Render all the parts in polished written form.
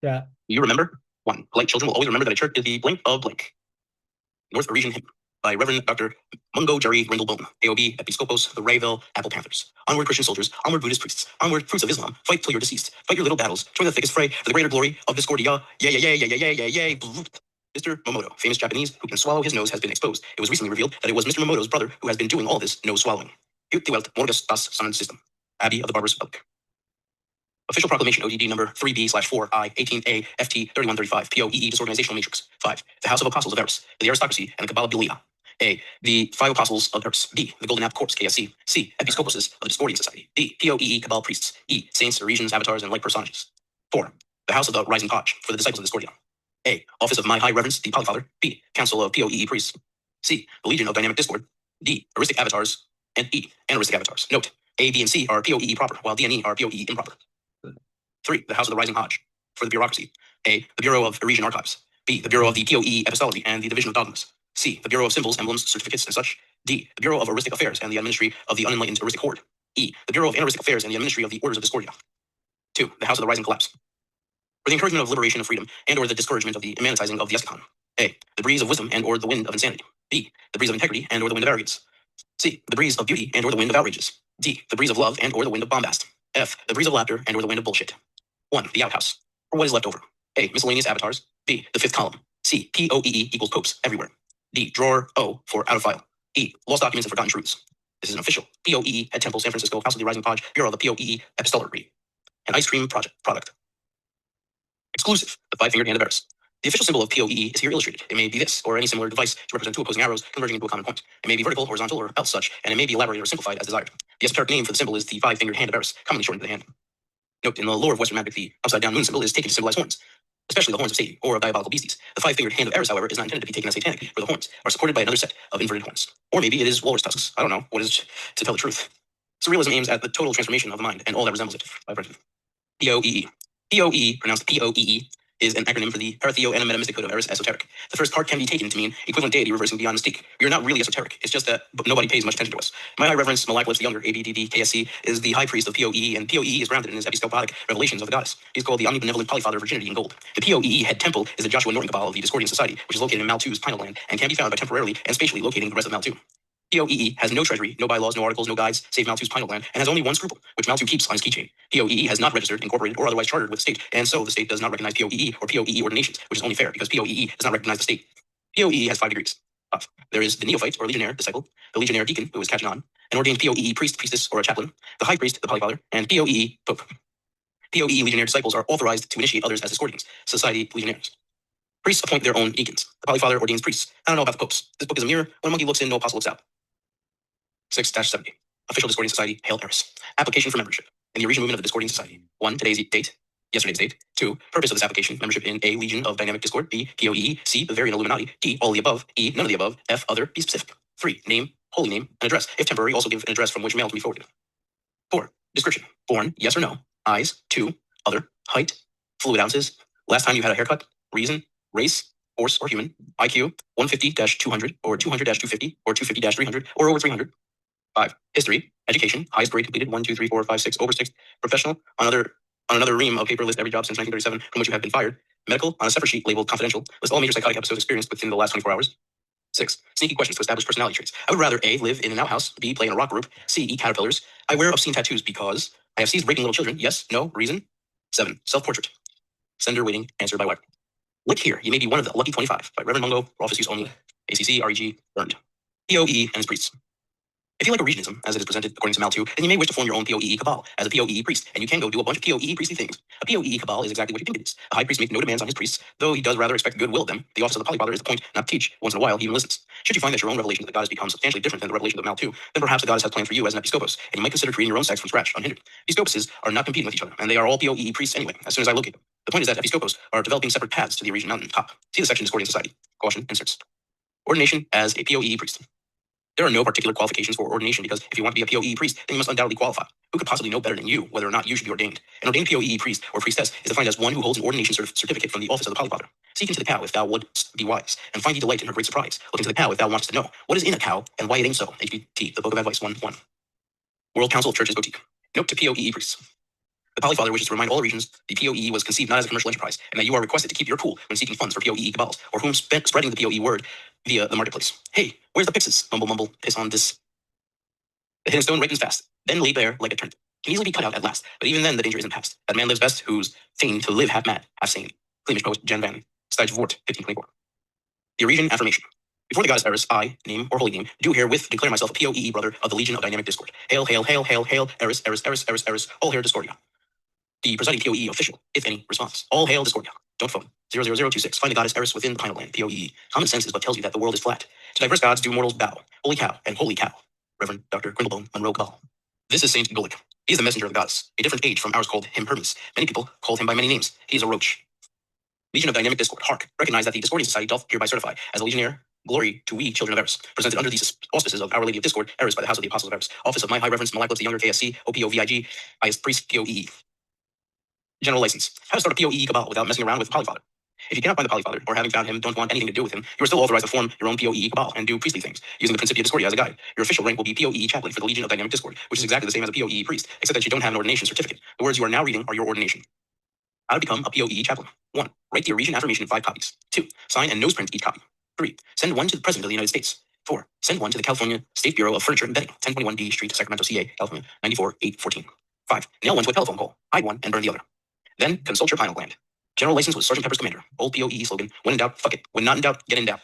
Yeah. You remember? 1. Polite children will always remember that a church is the blank of blank. North Parisian Hymn by Reverend Dr. Mungo Jerry Rindlebone, AOB, Episcopos, the Rayville Apple Panthers. Onward, Christian soldiers, onward, Buddhist priests, onward, fruits of Islam, fight till you're deceased, fight your little battles, join the thickest fray for the greater glory of Discordia. Yay, yay, yay, yay, yay, yay, yay, Mr. Momoto, famous Japanese who can swallow his nose, has been exposed. It was recently revealed that it was Mr. Momoto's brother who has been doing all this nose swallowing. Ut die Welt, Morgus das Sonnensystem. Abbey of the Barbers Public. Official Proclamation ODD number 3B/4I 18A FT 3135 POEE Disorganizational Matrix 5. The House of Apostles of Eris, the aristocracy and the Kabbalah. A. The 5 Apostles of Eris. B. The Golden Apple Corps, KSC. C. Episcoposes of the Discordian Society. D. POEE Cabal Priests. E. Saints, Oresians, Avatars, and like personages. 4. The House of the Rising Podge for the Disciples of Discordia. A. Office of My High Reverence, the Polyfather. B. Council of POEE Priests. C. The Legion of Dynamic Discord. D. Heuristic Avatars. And E. Anoristic Avatars. Note, A, B, and C are POEE proper, while D and E are POEE improper. 3. The House of the Rising Hodge for the bureaucracy. A. The Bureau of Eresian Archives. B. The Bureau of the POE Epistology and the Division of Dogmas. C. The Bureau of Symbols, Emblems, Certificates, and such. D. The Bureau of Heuristic Affairs and the Ministry of the Unenlightened Heuristic Horde. E. The Bureau of Anoristic Affairs and the Ministry of the Orders of Discordia. 2. The House of the Rising Collapse. For the encouragement of liberation of freedom and or the discouragement of the immanentizing of the eschaton. A. The breeze of wisdom and or the wind of insanity. B. The breeze of integrity and or the wind of arrogance. C. The breeze of beauty and or the wind of outrages. D. The breeze of love and or the wind of bombast. F. The breeze of laughter and or the wind of bullshit. 1. The outhouse. Or what is left over. A. Miscellaneous avatars. B. The fifth column. C. POEE equals popes everywhere. D. Drawer O for out of file. E. Lost documents and forgotten truths. This is an official POEE at Temple, San Francisco, House of the Rising Podge, Bureau of the POEE Epistolary. An ice cream product. Exclusive. The 5-fingered hand of Eris. The official symbol of POEE is here illustrated. It may be this, or any similar device to represent 2 opposing arrows converging into a common point. It may be vertical, horizontal, or else such, and it may be elaborated or simplified as desired. The esoteric name for the symbol is the 5-fingered hand of Eris, commonly shortened to the hand. Note, in the lore of Western magic, the upside-down moon symbol is taken to symbolize horns, especially the horns of Satan or of diabolical beasties. The 5-fingered hand of Eris, however, is not intended to be taken as satanic, for the horns are supported by another set of inverted horns. Or maybe it is walrus tusks. I don't know. What is to tell the truth? Surrealism aims at the total transformation of the mind and all that resembles it. POEE. POE, pronounced POEE, is an acronym for the Paratheo and Metaphysic Code of Eris Esoteric. The first part can be taken to mean equivalent deity reversing beyond mystique. We are not really esoteric. It's just that nobody pays much attention to us. My High Reverence Malakalith the Younger, ABDD KSC, is the High Priest of POEE, and POEE is grounded in his episcopalic revelations of the goddess. He's called the Omnibenevolent Polyfather of Virginity in Gold. The POEE head temple is the Joshua Norton Cabal of the Discordian Society, which is located in Mal 2's Pineal Gland and can be found by temporarily and spatially locating the rest of Mal 2. POEE has no treasury, no bylaws, no articles, no guides, save Mal 2's Pineal Gland, and has only one scruple, which Mal 2 keeps on his keychain. POEE has not registered, incorporated, or otherwise chartered with the state, and so the state does not recognize POEE or POEE ordinations, which is only fair because POEE does not recognize the state. POEE has 5 degrees. 5. There is the neophyte or legionnaire disciple, the legionnaire deacon who is catching on, an ordained POEE priest, priestess, or a chaplain, the high priest, the polyfather, and POEE pope. POEE legionnaire disciples are authorized to initiate others as Discordians, society legionnaires. Priests appoint their own deacons. The polyfather ordains priests. I don't know about the popes. This book is a mirror. When a monkey looks in, no apostle looks out. 6-70. Official Discordian Society, Hail Eris. Application for membership. In the Oresian movement of the Discordian Society. 1. Today's date. Yesterday's date. 2. Purpose of this application. Membership in A. Legion of Dynamic Discord. B. POEE. C. Bavarian Illuminati. D. All of the above. E. None of the above. F. Other. Be specific. 3. Name. Holy name. An address. If temporary, also give an address from which mail can be forwarded. 4. Description. Born. Yes or no. Eyes. 2. Other. Height. Fluid ounces. Last time you had a haircut. Reason. Race. Horse or human. IQ. 150-200 or 200-250 or 250-300 or over 300. 5. History. Education. Highest grade completed. 1, 2, 3, 4, 5, 6, over 6. Professional. On another ream of paper, list every job since 1937 from which you have been fired. Medical. On a separate sheet labeled confidential. List all major psychotic episodes experienced within the last 24 hours. 6. Sneaky questions to establish personality traits. I would rather A. Live in an outhouse. B. Play in a rock group. C. Eat caterpillars. I wear obscene tattoos because I have seized raping little children. Yes. No. Reason. 7. Self-portrait. Sender waiting. Answer by wire. Link here. You may be one of the lucky 25 by Reverend Mungo. For office use only. ACC. REG. Earned. POEE and his priests. If you like Oresianism, as it is presented according to Mal 2, then you may wish to form your own POEE cabal as a POEE priest, and you can go do a bunch of POEE priestly things. A POEE cabal is exactly what you think it is. A high priest makes no demands on his priests, though he does rather expect goodwill of them. The office of the polyfather is the point, not to teach. Once in a while, he even listens. Should you find that your own revelation of the goddess becomes substantially different than the revelation of Mal 2, then perhaps the goddess has planned for you as an episcopos, and you might consider creating your own sects from scratch, unhindered. Episcoposes are not competing with each other, and they are all POEE priests anyway, as soon as I locate them. The point is that episcopos are developing separate paths to the Oresian mountain top. See the section Discordian Society. Caution, inserts. Ordination as a POEE priest. There are no particular qualifications for ordination because if you want to be a POEE priest, then you must undoubtedly qualify. Who could possibly know better than you whether or not you should be ordained? An ordained POEE priest or priestess is defined as one who holds an ordination certificate from the office of the polyfather. Seek into the cow if thou wouldst be wise, and find ye delight in her great surprise. Look into the cow if thou wantest to know what is in a cow and why it ain't so. HBT, the Book of Advice 1:1. World Council of Churches Boutique. Note to POEE priests. The Polyfather wishes to remind all regions the POE was conceived not as a commercial enterprise, and that you are requested to keep your cool when seeking funds for POE cabals, or whom spreading the POE word via the marketplace. Hey, where's the pixes? Mumble, mumble, piss on this. The hidden stone ripens fast, then lay bare like a turnip. Can easily be cut out at last, but even then the danger isn't past. That man lives best who's fain to live half mad, half sane. Cleavage poet Jan Van, Stage Vort, 1524. The Eurasian affirmation. Before the goddess Eris, I, name or holy name, do herewith declare myself a POE brother of the Legion of Dynamic Discord. Hail, hail, hail, hail, hail, Eris, Eris, Eris, Eris, Eris, all hail Discordia. The presiding POE official, if any, response. All hail Discordia. Don't phone. 00026. Find the goddess Eris within the Pineal Gland, POE. Common sense is what tells you that the world is flat. To diverse gods do mortals bow. Holy cow and holy cow. Reverend Dr. Grindlebone Monroe Cabal. This is Saint Gulick. He is the messenger of the goddess. A different age from ours called him Hermes. Many people called him by many names. He is a roach. Legion of Dynamic Discord. Hark. Recognize that the Discordian Society doth hereby certify as a legionnaire. Glory to we, children of Eris. Presented under the auspices of Our Lady of Discord, Eris by the House of the Apostles of Eris. Office of My High Reverence Malakoth the Younger, KSC, OPOVIG, Highest Priest, POE. General license. How to start a POE cabal without messing around with Polyfather. If you cannot find the Polyfather, or having found him don't want anything to do with him, you are still authorized to form your own POE cabal and do priestly things, using the Principia Discordia as a guide. Your official rank will be POE chaplain for the Legion of Dynamic Discord, which is exactly the same as a POE priest, except that you don't have an ordination certificate. The words you are now reading are your ordination. How to become a POE chaplain. 1. Write the Eurasian affirmation in 5 copies. 2. Sign and noseprint each copy. 3. Send one to the President of the United States. 4. Send one to the California State Bureau of Furniture and Bedding, 1021 D Street, Sacramento, CA, California, 94814. 5. Nail one to a telephone pole. Hide one and burn the other. Then consult your Pineal Gland. General license was Sergeant Pepper's commander. Old POE slogan, when in doubt, fuck it. When not in doubt, get in doubt.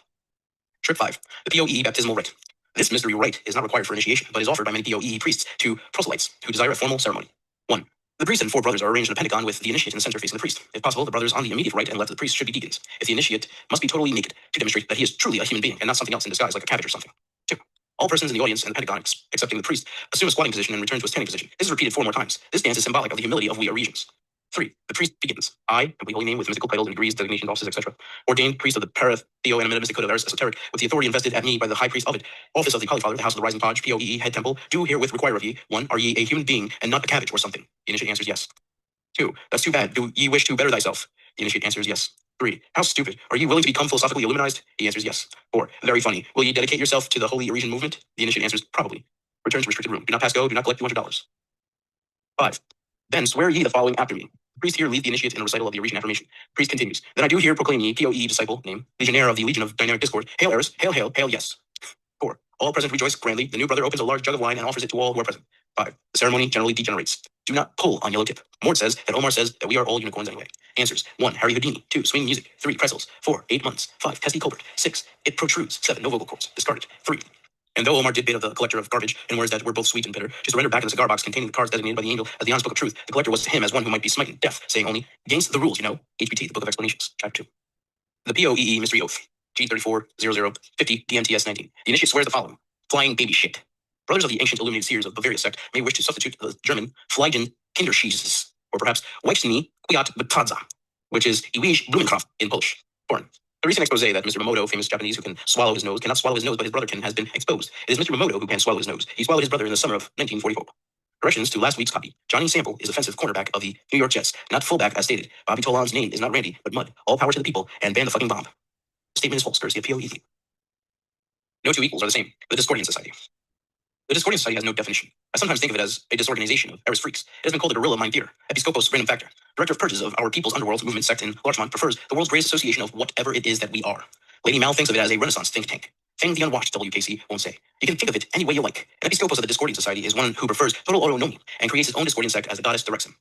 Trip 5. The POE baptismal rite. This mystery rite is not required for initiation, but is offered by many POE priests to proselytes who desire a formal ceremony. 1. The priest and 4 brothers are arranged in a pentagon with the initiate in the center facing the priest. If possible, the brothers on the immediate right and left of the priest should be deacons. If the initiate must be totally naked to demonstrate that he is truly a human being and not something else in disguise like a cabbage or something. 2. All persons in the audience and the pentagon, excepting the priest, assume a squatting position and return to a standing position. This is repeated 4 more times. This dance is symbolic of the humility of we Eurasians. 3. The priest begins. I, complete holy name with mystical titles and degrees, designations, offices, etc. Ordained priest of the Paratheo and Metaphysic Code of Eris Esoteric, with the authority invested at me by the high priest of it. Office of the Polyfather, the House of the Rising Podge, POE, Head Temple, do herewith require of ye. 1. Are ye a human being and not a cabbage or something? The initiate answers yes. 2. That's too bad. Do ye wish to better thyself? The initiate answers yes. 3. How stupid. Are ye willing to become philosophically illuminized? He answers yes. 4. Very funny. Will ye dedicate yourself to the Holy Eurasian movement? The initiate answers probably. Return to restricted room. Do not pass go. Do not collect $200. 5. Then swear ye the following after me. The priest here lead the initiate in a recital of the Eurasian affirmation. Priest continues. Then I do here proclaim ye, POE disciple, name, legionnaire of the Legion of Dynamic Discord. Hail Eris, hail, hail, hail, yes. 4. All present rejoice grandly. The new brother opens a large jug of wine and offers it to all who are present. 5. The ceremony generally degenerates. Do not pull on yellow tip. Mort says that Omar says that we are all unicorns anyway. Answers. 1. Harry Houdini. 2. Swing music. 3. Pretzels. 4. 8 months. 5. Pesky culprit. 6. It protrudes. 7. No vocal cords. Discarded. 3. And though Omar did bid of the collector of garbage in words that were both sweet and bitter, to surrender back in the cigar box containing the cards designated by the angel as the honest book of truth, the collector was to him as one who might be smitten, deaf, saying only, against the rules, you know. HBT, the Book of Explanations, Chapter 2. The POEE Mystery Oath. G340050 DMTS 19. The initiate swears the following. Flying baby shit. Brothers of the ancient illuminated seers of Bavaria sect may wish to substitute the German Fliegen Kinderschießes, or perhaps Weichsni Kwiat Betadza, which is Iwij Blumenkraft in Polish. Foreign. The recent expose that Mr. Momoto, famous Japanese who can swallow his nose, cannot swallow his nose, but his brother can, has been exposed. It is Mr. Momoto who can swallow his nose. He swallowed his brother in the summer of 1944. Corrections to last week's copy. Johnny Sample is offensive cornerback of the New York Jets, not fullback as stated. Bobby Tolan's name is not Randy, but Mud. All power to the people, and ban the fucking bomb. The statement is false, courtesy of POE. No two equals are the same. The Discordian Society. The Discordian Society has no definition. I sometimes think of it as a disorganization of Eris freaks. It has been called a guerrilla mind theater. Episcopos random factor. Director of purges of our people's underworld movement sect in Larchmont prefers the world's greatest association of whatever it is that we are. Lady Mal thinks of it as a Renaissance think tank. Thing the unwashed WKC won't say. You can think of it any way you like. An Episcopos of the Discordian Society is one who prefers total autonomy and creates his own Discordian sect as the goddess directs him.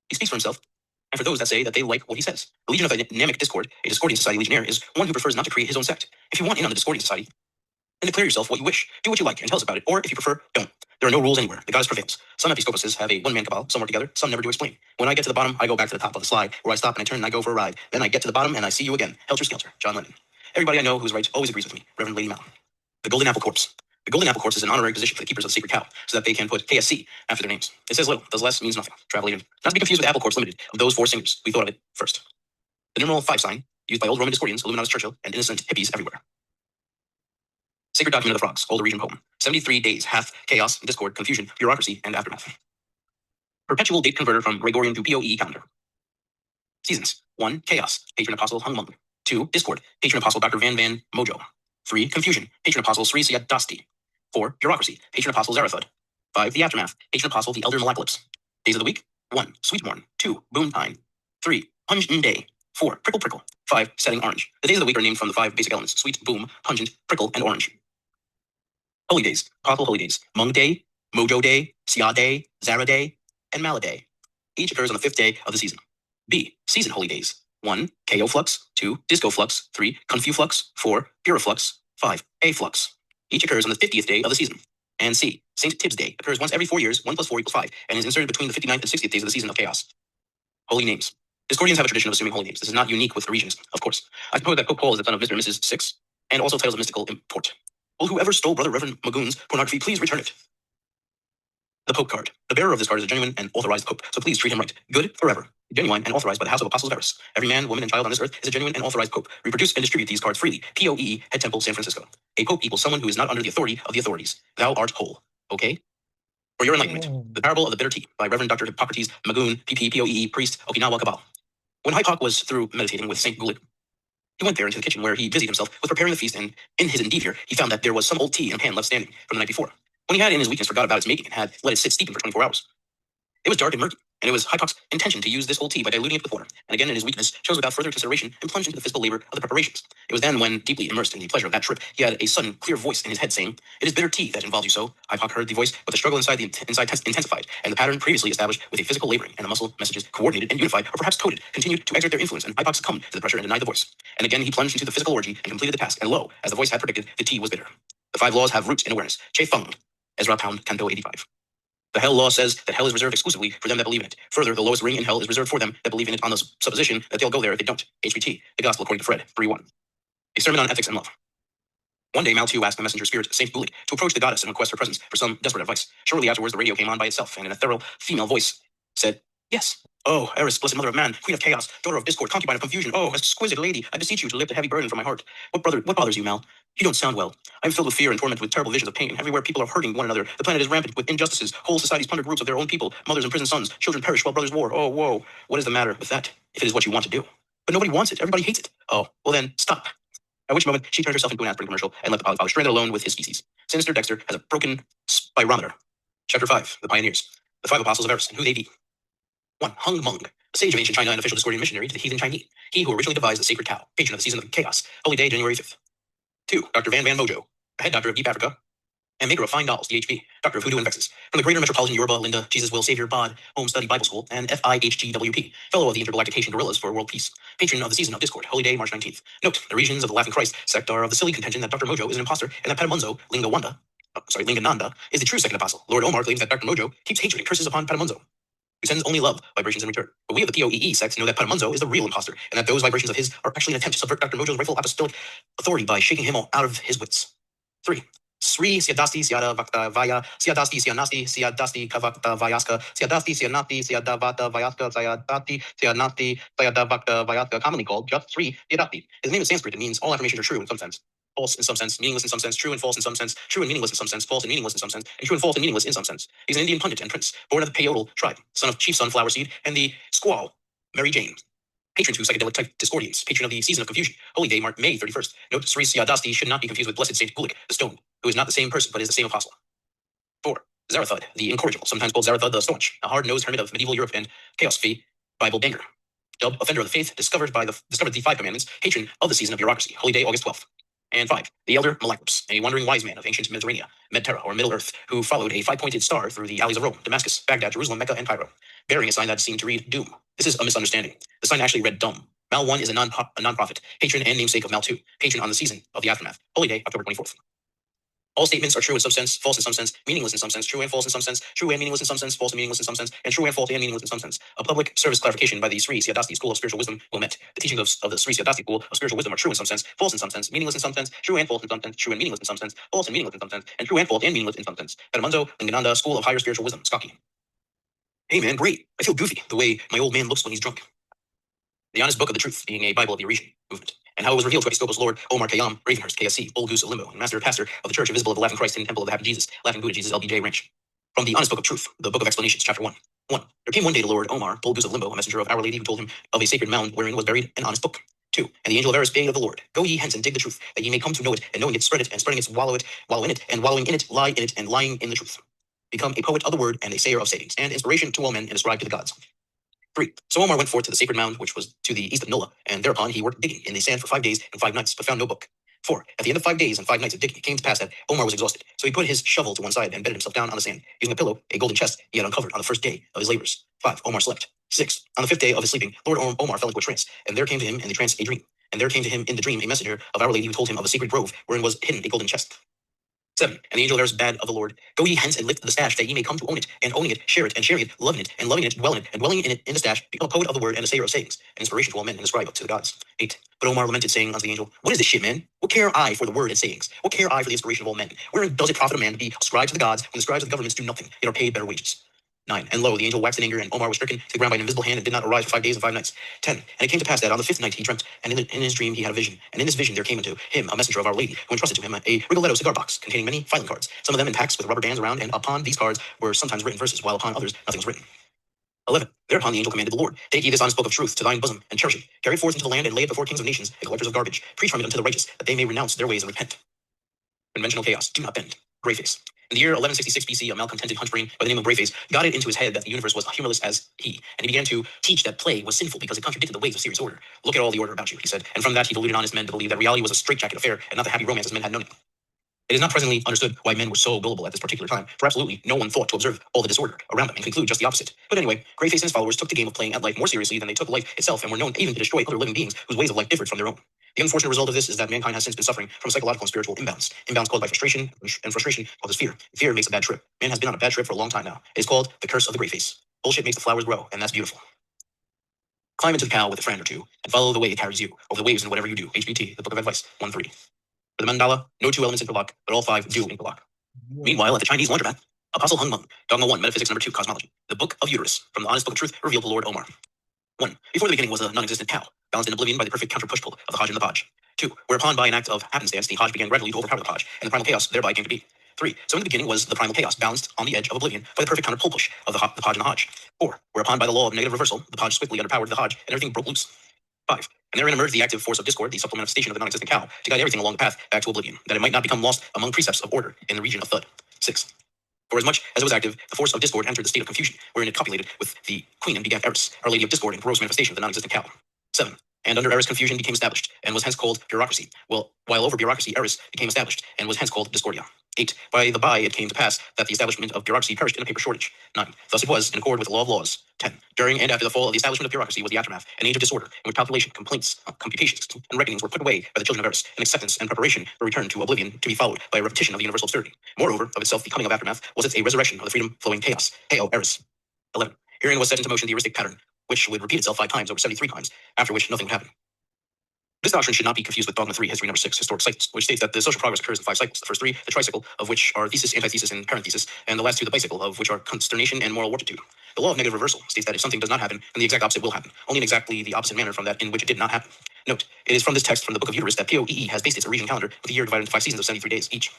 He speaks for himself, and for those that say that they like what he says. The Legion of Dynamic Discord, a Discordian Society legionnaire, is one who prefers not to create his own sect. If you want in on the Discordian Society, then declare yourself what you wish. Do what you like and tell us about it, or if you prefer, don't. There are no rules anywhere. The goddess prevails. Some episcoposes have a one-man cabal, some work together, some never do explain. When I get to the bottom, I go back to the top of the slide, where I stop and I turn and I go for a ride. Then I get to the bottom and I see you again. Helter Skelter, John Lennon. Everybody I know who's right always agrees with me. Reverend Lady Mal. The Golden Apple Corpse. The Golden Apple Corpse is an honorary position for the keepers of the sacred cow, so that they can put KSC after their names. It says little, does less, means nothing. Travel even. Not to be confused with Apple Corpse Limited. Of those 4 singers, we thought of it first. The numeral 5 sign, used by old Roman Discordians, Illuminatus Churchill, and innocent hippies everywhere. Sacred Document of the Frogs, Old Eurasian poem. 73 days, hath chaos, discord, confusion, bureaucracy, and aftermath. Perpetual date converter from Gregorian to POE calendar. Seasons. 1. Chaos, patron apostle Hung Mung. 2. Discord, patron apostle Dr. Van Mojo. 3. Confusion, patron apostle Sri Siadasti. 4. Bureaucracy, patron apostle Zarathud. 5. The aftermath, patron apostle the elder Malacalypse. Days of the week. 1. Sweet morn. 2. Boon time. 3. Pungent day. 4. Prickle prickle. 5. Setting orange. The days of the week are named from the 5 basic elements: sweet, boom, pungent, prickle, and orange. Holy days. Possible holy days: Mung Day, Mojo Day, Sia Day, Zara Day, and Mala Day. Each occurs on the 5th day of the season. B. Season holy days: 1. KO flux. 2. Disco flux. 3. Confu flux. 4. Pura flux. 5. A flux. Each occurs on the 50th day of the season. And C. St. Tibb's Day occurs once every 4 years. 1 plus 4 equals 5, and is inserted between the 59th and 60th days of the season of chaos. Holy names. Discordians have a tradition of assuming holy names. This is not unique with Parisians, of course. I suppose that Pope Paul is the son of Mr. and Mrs. Six, and also titles of mystical import. Will whoever stole Brother Reverend Magoon's pornography please return it? The Pope card. The bearer of this card is a genuine and authorized Pope, so please treat him right. Good forever. Genuine and authorized by the House of Apostles of Eris. Every man, woman, and child on this earth is a genuine and authorized Pope. Reproduce and distribute these cards freely. POE, Head Temple, San Francisco. A Pope equals someone who is not under the authority of the authorities. Thou art whole. Okay? For your enlightenment, the parable of the bitter tea by Reverend Dr. Hippocrates Magoon, PP, POE, priest, Okinawa Cabal. When Hypoc was through meditating with St. Gulik, he went there into the kitchen where he busied himself with preparing the feast, and in his endeavor, he found that there was some old tea in a pan left standing from the night before. When he had in his weakness forgot about its making and had let it sit steeping for 24 hours. It was dark and murky, and it was Hypoc's intention to use this old tea by diluting it with water, and again in his weakness chose without further consideration and plunged into the physical labor of the preparations. It was then when, deeply immersed in the pleasure of that trip, he had a sudden, clear voice in his head saying, "It is bitter tea that involves you so." Hypoc heard the voice, but the struggle inside intensified, and the pattern previously established with a physical laboring and the muscle messages coordinated and unified, or perhaps coded, continued to exert their influence, and Hypoc succumbed to the pressure and denied the voice. And again he plunged into the physical orgy and completed the task, and lo, as the voice had predicted, the tea was bitter. The 5 laws have roots in awareness. Che Feng, Ezra Pound, Canto 85. The hell law says that hell is reserved exclusively for them that believe in it. Further, the lowest ring in hell is reserved for them that believe in it on the supposition that they'll go there if they don't. HBT, the Gospel according to Fred, 3:1. A sermon on ethics and love. One day, Mal Tu asked the messenger spirit, Saint Gulik, to approach the goddess and request her presence for some desperate advice. Shortly afterwards, the radio came on by itself, and in a thorough female voice said, "Yes. Oh, Eris, blessed mother of man, queen of chaos, daughter of discord, concubine of confusion. Oh, exquisite lady, I beseech you to lift a heavy burden from my heart. What bothers you, Mal? You don't sound well. I am filled with fear and tormented with terrible visions of pain. Everywhere people are hurting one another. The planet is rampant with injustices. Whole societies plunder groups of their own people. Mothers imprison sons. Children perish while brothers war. Oh, whoa. What is the matter with that, if it is what you want to do? But nobody wants it. Everybody hates it. Oh, well then, stop." At which moment, she turned herself into an aspirin commercial and left the polyfather stranded alone with his species. Sinister Dexter has a broken spirometer. Chapter 5, The Pioneers. The 5 Apostles of Eris, and who they be. 1. Hung Mung, a sage of ancient China and official Discordian missionary to the heathen Chinese. He who originally devised the sacred cow, patron of the season of chaos. Holy day, January 5th. 2. Dr. Van Mojo, a head doctor of Deep Africa and maker of fine dolls, DHB, doctor of hoodoo and vexes. From the greater metropolitan Yoruba, Linda, Jesus Will Savior, Bod, Home Study Bible School, and FIHGWP, fellow of the Intergalactic Haitian Guerrillas for World Peace, patron of the season of discord, Holy Day, March 19th. Note, the regions of the Laughing Christ sect are of the silly contention that Dr. Mojo is an imposter and that Patamunzo, Lingananda, is the true second apostle. Lord Omar claims that Dr. Mojo keeps hatred and curses upon Patamunzo, who sends only love vibrations in return. But we of the POEE sects know that Patamunzo is the real imposter, and that those vibrations of his are actually an attempt to subvert Dr. Mojo's rightful apostolic authority by shaking him out of his wits. 3. Sri Siadasti Siada Vakta Vaya Siadasti Sianasti Siadasti Kavakta Vayaska Siadasti Sianati Siadavata Vayaska Siadati Sianati Siadavakta Vayaska, commonly called just Sri Siadasti. His name is Sanskrit. It means all affirmations are true in some sense, false in some sense, meaningless in some sense, true and false in some sense, true and meaningless in some sense, false and meaningless in some sense, and true and false and meaningless in some sense. He's an Indian pundit and prince, born of the Payodal tribe, son of Chief Sunflower Seed and the Squaw Mary Jane. Patron to psychedelic type Discordians, patron of the season of confusion. Holy day, May 31st. Note, Sri Siadasti should not be confused with blessed Saint Gulik, the stone, who is not the same person but is the same apostle. 4. Zarathud, the incorrigible, sometimes called Zarathud the staunch, a hard-nosed hermit of medieval Europe and chaos-fee Bible banger. Dub, offender of the faith, discovered the 5 commandments, patron of the season of bureaucracy. Holy day, August 12th. And 5. The elder Malacrus, a wandering wise man of ancient Mediterranean, Medterra, or Middle Earth, who followed a 5-pointed star through the alleys of Rome, Damascus, Baghdad, Jerusalem, Mecca, and Cairo, bearing a sign that seemed to read Doom. This is a misunderstanding. The sign actually read Dumb. Mal 1 is a non-profit, patron and namesake of Mal 2, patron on the season of the aftermath. Holy day, October 24th. All statements are true in some sense, false in some sense, meaningless in some sense, true and false in some sense, true and meaningless in some sense, false and meaningless in some sense, and true and false and meaningless in some sense. A public service clarification by the Sri Siadasti School of Spiritual Wisdom will met. The teachings of the Sri Siadasti School of Spiritual Wisdom are true in some sense, false in some sense, meaningless in some sense, true and false in some sense, true and meaningless in some sense, false and meaningless in some sense, and true and false and meaningless in some sense. Patamunzo, Lingananda, School of Higher Spiritual Wisdom, Skaki. Hey man, great. I feel goofy, the way my old man looks when he's drunk. The Honest Book of the Truth, being a Bible of the Eurasian movement, and how it was revealed to Episcopal Lord Omar Khayyam, Ravenhurst, KSC, Bull Goose of Limbo, and Master Pastor of the Church of Visible of the Laughing Christ and Temple of the Happy Jesus, Laughing Buddha Jesus, LBJ Ranch. From the Honest Book of Truth, the Book of Explanations, Chapter 1. 1. There came one day to Lord Omar, Bull Goose of Limbo, a messenger of Our Lady, who told him of a sacred mound wherein was buried an honest book. 2. And the angel of Eris bade of the Lord, Go ye hence and dig the truth, that ye may come to know it, and knowing it, spread it, and spreading it, wallow in it, and wallowing in it, lie in it, and lying in the truth. become a poet of the word and a sayer of sayings, and inspiration to all men and ascribed to the gods. 3. So Omar went forth to the sacred mound, which was to the east of Nola, and thereupon he worked digging in the sand for 5 days and 5 nights, but found no book. 4. At the end of 5 days and 5 nights of digging, it came to pass that Omar was exhausted, so he put his shovel to one side and bedded himself down on the sand, using a pillow, a golden chest he had uncovered on the first day of his labors. 5. Omar slept. 6. On the 5th day of his sleeping, Lord Omar fell into a trance, and there came to him in the trance a dream. And there came to him in the dream a messenger of Our Lady who told him of a sacred grove wherein was hidden a golden chest. 7. And the angel of Eris bade of the Lord, Go ye hence and lift the stash, that ye may come to own it, and owning it, share it, and sharing it, loving it, and loving it, dwell in it, and dwelling in it in the stash, become a poet of the word and a sayer of sayings, an inspiration to all men and a scribe to the gods. 8. But Omar lamented, saying unto the angel, What is this shit, man? What care I for the word and sayings? What care I for the inspiration of all men? Wherein does it profit a man to be a scribe to the gods, when the scribes of the governments do nothing, yet are paid better wages? 9. And lo, the angel waxed in anger, and Omar was stricken to the ground by an invisible hand, and did not arise for 5 days and 5 nights. 10. And it came to pass that on the 5th night he dreamt, and in his dream he had a vision. And in this vision there came unto him a messenger of Our Lady, who entrusted to him a Rigoletto cigar box, containing many filing cards, some of them in packs with rubber bands around, and upon these cards were sometimes written verses, while upon others nothing was written. 11. Thereupon the angel commanded the Lord, Take ye this honest book of truth to thine bosom, and cherish it. Carry it forth into the land, and lay it before kings of nations, and collectors of garbage. Preach from it unto the righteous, that they may renounce their ways and repent. Conventional chaos, do not bend. Greyface. In the year 1166 BC, a malcontented hunchbrain by the name of Greyface got it into his head that the universe was humorless as he, and he began to teach that play was sinful because it contradicted the ways of serious order. Look at all the order about you, he said, and from that he deluded honest men to believe that reality was a straitjacket affair and not the happy romance as men had known it. It is not presently understood why men were so gullible at this particular time, for absolutely no one thought to observe all the disorder around them and conclude just the opposite. But anyway, Greyface and his followers took the game of playing at life more seriously than they took life itself, and were known even to destroy other living beings whose ways of life differed from their own. The unfortunate result of this is that mankind has since been suffering from a psychological and spiritual imbalance. Imbalance caused by frustration, and frustration causes fear. Fear makes a bad trip. Man has been on a bad trip for a long time now. It is called the curse of the Greyface. Bullshit makes the flowers grow, and that's beautiful. Climb into the cow with a friend or two, and follow the way it carries you, over the waves in whatever you do. HBT, the Book of Advice, 1-3. For the mandala, no 2 elements interlock, but all 5 do interlock. Meanwhile, at the Chinese laundromat, Apostle Hung Meng, Dogma 1, Metaphysics number 2, Cosmology. The Book of Uterus, from the Honest Book of Truth, revealed to Lord Omar. 1. Before the beginning was a non-existent cow, balanced in oblivion by the perfect counter-push-pull of the Hodge and the Podge. 2. Whereupon, by an act of happenstance, the Hodge began gradually to overpower the Podge, and the primal chaos thereby came to be. 3. So in the beginning was the primal chaos, balanced on the edge of oblivion by the perfect counter-pull-push of the Podge and the Hodge. 4. Whereupon, by the law of negative reversal, the Podge swiftly underpowered the Hodge, and everything broke loose. 5. And therein emerged the active force of discord, the supplementation of the non-existent cow, to guide everything along the path back to oblivion, that it might not become lost among precepts of order in the region of thud. 6. For as much as it was active, the force of discord entered the state of confusion, wherein it copulated with the queen and begat Eris, Our Lady of Discord, and gross manifestation of the non-existent cow. 7. And under Eris confusion became established, and was hence called bureaucracy, while over bureaucracy Eris became established, and was hence called discordia. 8. By the by it came to pass that the establishment of bureaucracy perished in a paper shortage. 9. Thus it was in accord with the law of laws. 10. During and after the fall of the establishment of bureaucracy was the aftermath, an age of disorder, in which calculation, complaints, computations, and reckonings were put away by the children of Eris, in acceptance and preparation for return to oblivion, to be followed by a repetition of the universal absurdity. Moreover, of itself the coming of aftermath was it a resurrection of the freedom-flowing chaos. Heo Eris. 11. Herein was set into motion the heuristic pattern, which would repeat itself 5 times over 73 times, after which nothing would happen. This doctrine should not be confused with Dogma 3, History number 6, Historic Cycles, which states that the social progress occurs in 5 cycles. The first 3, the tricycle, of which are thesis, antithesis, and parenthesis, and the last 2, the bicycle, of which are consternation and moral rectitude. The law of negative reversal states that if something does not happen, then the exact opposite will happen, only in exactly the opposite manner from that in which it did not happen. Note, it is from this text from the Book of Uterus that POEE has based its Oresian calendar with a year divided into 5 seasons of 73 days each.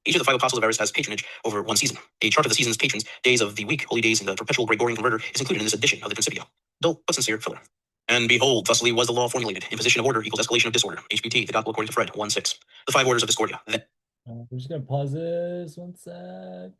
Each of the 5 apostles of Eris has patronage over 1 season. A chart of the season's patrons, days of the week, holy days, and the perpetual Gregorian converter is included in this edition of the Principia. Dull but sincere filler. And behold, thusly was the law formulated. Imposition of order equals escalation of disorder. HBT, the Gospel according to Fred, 1-6. The 5 orders of discordia. I'm just gonna pause this 1 sec.